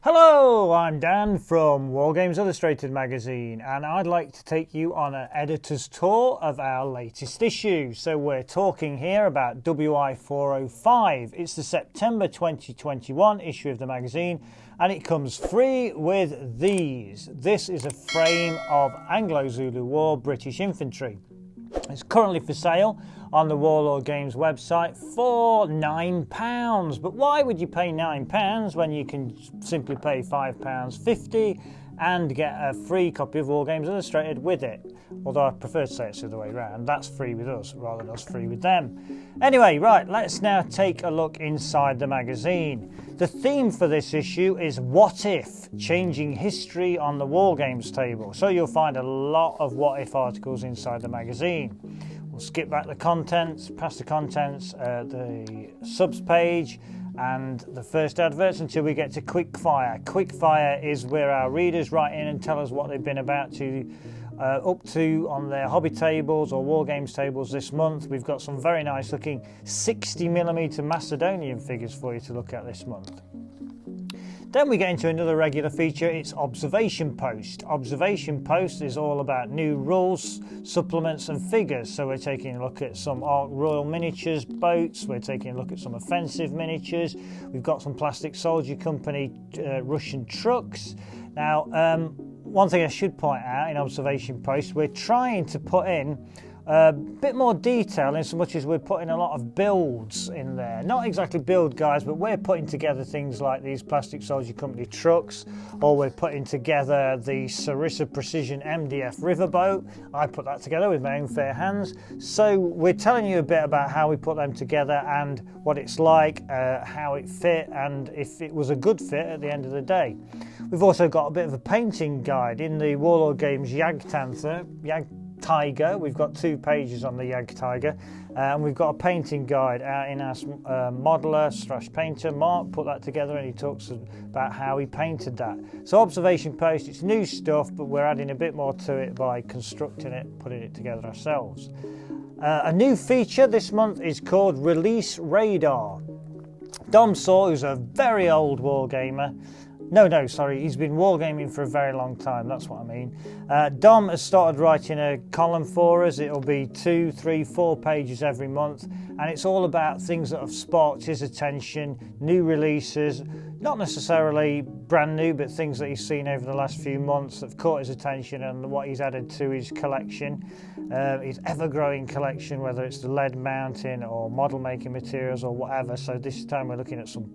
Hello, I'm Dan from Wargames Illustrated magazine, and I'd like to take you on an editor's tour of our latest issue. So we're talking here about Wi405. It's the September 2021 issue of the magazine, and it comes free with these. This is a frame of Anglo-Zulu War British Infantry. It's currently for sale on the Warlord Games website for £9. But why would you pay £9 when you can simply pay £5.50 and get a free copy of Wargames Illustrated with it? Although I prefer to say it's the other way around. That's free with us rather than us free with them. Anyway, right, let's now take a look inside the magazine. The theme for this issue is What If? Changing history on the Wargames table. So you'll find a lot of what if articles inside the magazine. We'll skip back the contents, past the contents, the subs page and the first adverts until we get to Quickfire. Quickfire is where our readers write in and tell us what they've been up to on their hobby tables or war games tables this month. We've got some very nice looking 60mm Macedonian figures for you to look at this month. Then we get into another regular feature. It's Observation Post. Observation Post is all about new rules, supplements and figures. So we're taking a look at some Ark Royal miniatures boats. We're taking a look at some offensive miniatures. We've got some Plastic Soldier Company Russian trucks. Now, one thing I should point out in Observation Post, we're trying to put in a bit more detail in so much as we're putting a lot of builds in there. Not exactly build guides, but we're putting together things like these Plastic Soldier Company trucks, or we're putting together the Sarissa Precision MDF riverboat. I put that together with my own fair hands. So we're telling you a bit about how we put them together and what it's like, how it fit, and if it was a good fit at the end of the day. We've also got a bit of a painting guide in the Warlord Games Tiger. We've got 2 pages on the Yag Tiger, and we've got a painting guide out in our modeler / painter Mark put that together, and he talks about how he painted that. So Observation Post, it's new stuff, but we're adding a bit more to it by constructing it, putting it together ourselves. A new feature this month is called Release Radar. Dom Saw, who's a very old wargamer, he's been wargaming for a very long time, that's what I mean. Dom has started writing a column for us. It'll be 2, 3, 4 pages every month, and it's all about things that have sparked his attention, new releases, not necessarily brand new, but things that he's seen over the last few months that have caught his attention and what he's added to his collection, his ever-growing collection, whether it's the lead mounting or model making materials or whatever. So this time we're looking at some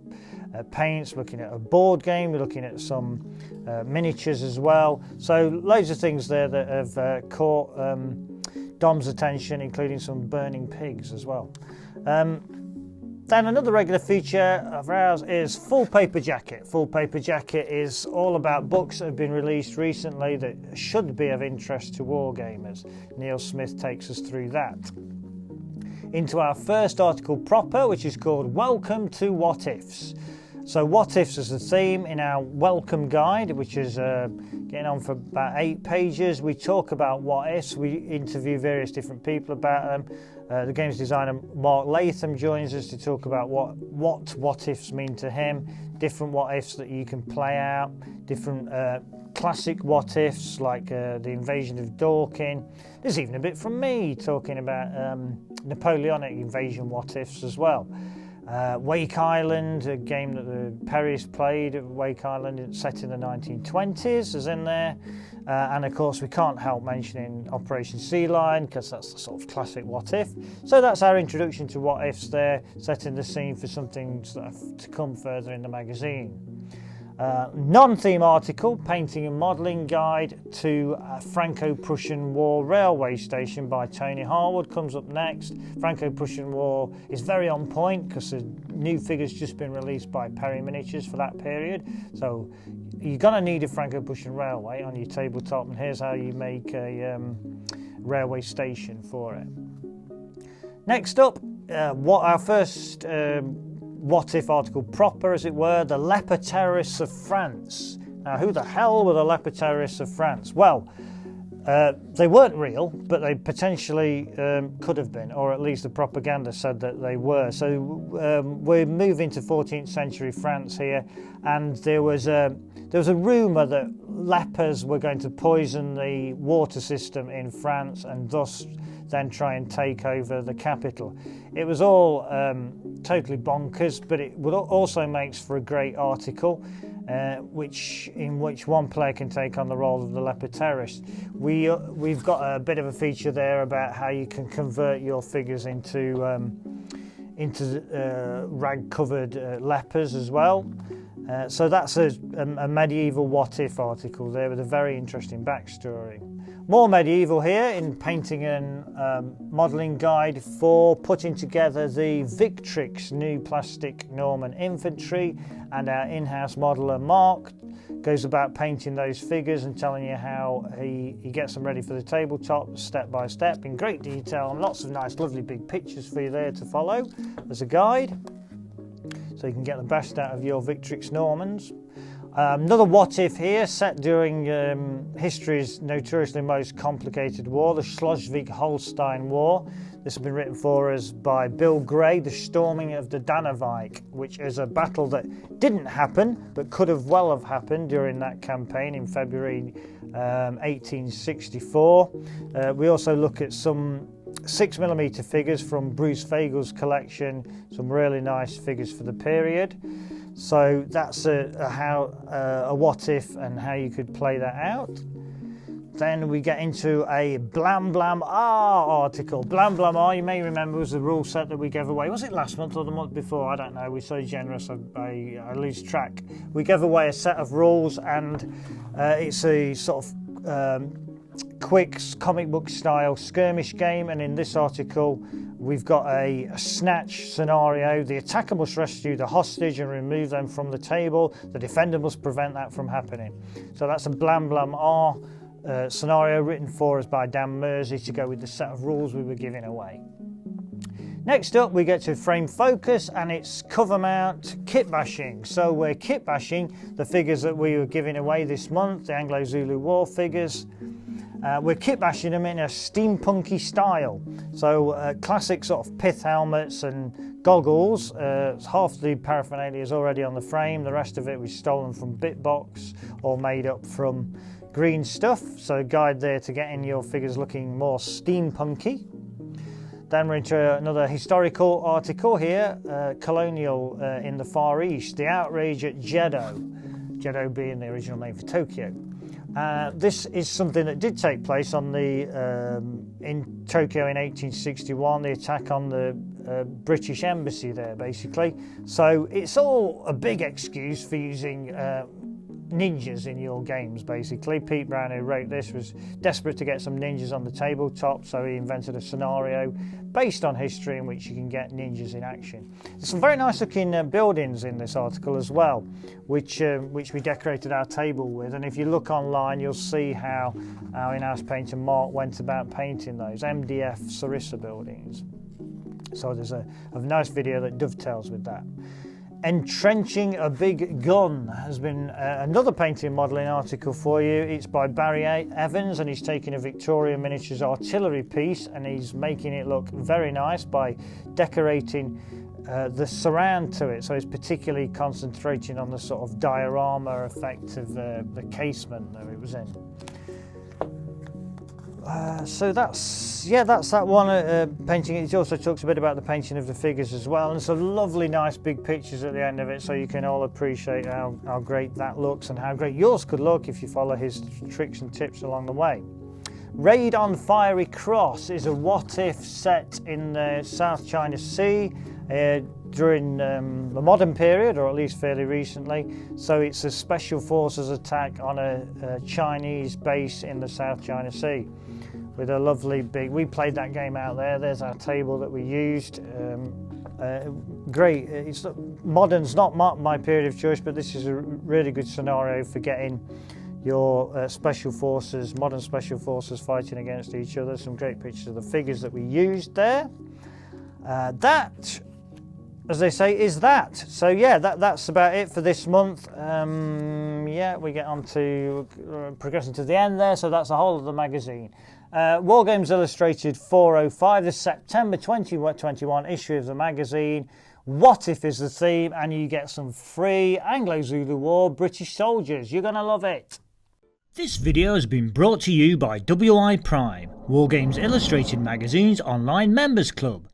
paints, looking at a board game, we're looking at some miniatures as well. So loads of things there that have caught Dom's attention, including some burning pigs as well. Then another regular feature of ours is Full Paper Jacket. Full Paper Jacket is all about books that have been released recently that should be of interest to wargamers. Neil Smith takes us through that. Into our first article proper, which is called Welcome to What Ifs. So What Ifs is the theme in our welcome guide, which is getting on for about 8 pages. We talk about what ifs, we interview various different people about them. The games designer Mark Latham joins us to talk about what ifs mean to him, different what ifs that you can play out, different classic what ifs like the invasion of Dorking. There's even a bit from me talking about Napoleonic invasion what ifs as well. Wake Island, a game that the Perrys played at Wake Island, set in the 1920s, is in there. And of course we can't help mentioning Operation Sea Lion, because that's the sort of classic what if. So that's our introduction to what ifs there, setting the scene for something to come further in the magazine. Non-theme article, Painting and Modelling Guide to Franco-Prussian War Railway Station by Tony Harwood comes up next. Franco-Prussian War is very on point because the new figure's just been released by Perry Miniatures for that period. So you're going to need a Franco-Prussian railway on your tabletop, and here's how you make a railway station for it. Next up, our first what if article proper, as it were, the leper terrorists of France. Now, who the hell were the leper terrorists of France? Well, They weren't real, but they potentially could have been, or at least the propaganda said that they were. So we're moving to 14th century France here, and there was a rumour that lepers were going to poison the water system in France and thus then try and take over the capital. It was all totally bonkers, but it also makes for a great article, in which one player can take on the role of the leper terrorist. We've got a bit of a feature there about how you can convert your figures into rag-covered lepers as well. So that's a medieval what-if article there with a very interesting backstory. More medieval here in painting and modelling guide for putting together the Victrix new plastic Norman infantry, and our in-house modeller Mark goes about painting those figures and telling you how he gets them ready for the tabletop step by step in great detail, and lots of nice lovely big pictures for you there to follow as a guide, so you can get the best out of your Victrix Normans. Another what-if here, set during history's notoriously most complicated war, the Schleswig-Holstein War. This has been written for us by Bill Gray, the storming of the Dannevirke, which is a battle that didn't happen, but could have well have happened during that campaign in February 1864. We also look at some 6mm figures from Bruce Fagle's collection, some really nice figures for the period. So that's a what if and how you could play that out. Then we get into a Blam Blam R article. Blam Blam R, you may remember, was the rule set that we gave away. Was it last month or the month before? I don't know. We're so generous, I lose track. We gave away a set of rules, and it's a sort of quick comic book style skirmish game, and in this article we've got a snatch scenario. The attacker must rescue the hostage and remove them from the table. The defender must prevent that from happening. So that's a Blam Blam R scenario written for us by Dan Mersey to go with the set of rules we were giving away. Next up we get to frame focus, and it's cover mount kit bashing. So we're kit bashing the figures that we were giving away this month, the Anglo-Zulu War figures. We're kit bashing them in a steampunky style. So classic sort of pith helmets and goggles. Half the paraphernalia is already on the frame. The rest of it was stolen from Bitbox or made up from green stuff. So a guide there to getting your figures looking more steampunky. Then we're into another historical article here, colonial in the Far East, the outrage at Jeddo. Jeddo being the original name for Tokyo. This is something that did take place on in Tokyo in 1861, the attack on the British embassy there, basically. So it's all a big excuse for using ninjas in your games, basically. Pete Brown, who wrote this, was desperate to get some ninjas on the tabletop, so he invented a scenario based on history in which you can get ninjas in action. There's some very nice looking buildings in this article as well, which we decorated our table with, and if you look online you'll see how our in-house painter Mark went about painting those MDF Sarissa buildings. So there's a nice video that dovetails with that. Entrenching a Big Gun has been another painting and modelling article for you. It's by Barry Evans, and he's taking a Victoria Miniatures artillery piece and he's making it look very nice by decorating the surround to it. So he's particularly concentrating on the sort of diorama effect of the casement that it was in. So that's that one painting. It also talks a bit about the painting of the figures as well, and some lovely nice big pictures at the end of it, so you can all appreciate how great that looks and how great yours could look if you follow his tricks and tips along the way. Raid on Fiery Cross is a what-if set in the South China Sea during the modern period, or at least fairly recently. So it's a special forces attack on a Chinese base in the South China Sea with a lovely big... We played that game out there. There's our table that we used. Great. Modern's not my period of choice, but this is a really good scenario for getting your special forces, modern special forces fighting against each other. Some great pictures of the figures that we used there. That as they say, is that. So yeah, that's about it for this month. Yeah, we get on to progressing to the end there, so that's the whole of the magazine. Wargames Illustrated 405, the September 2021 issue of the magazine. What If is the theme, and you get some free Anglo-Zulu War British soldiers. You're going to love it. This video has been brought to you by WI Prime, Wargames Illustrated magazine's online members club.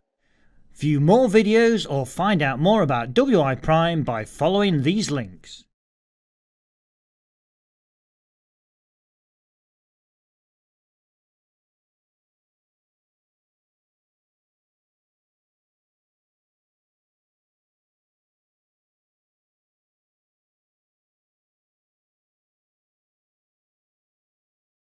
View more videos or find out more about WI Prime by following these links.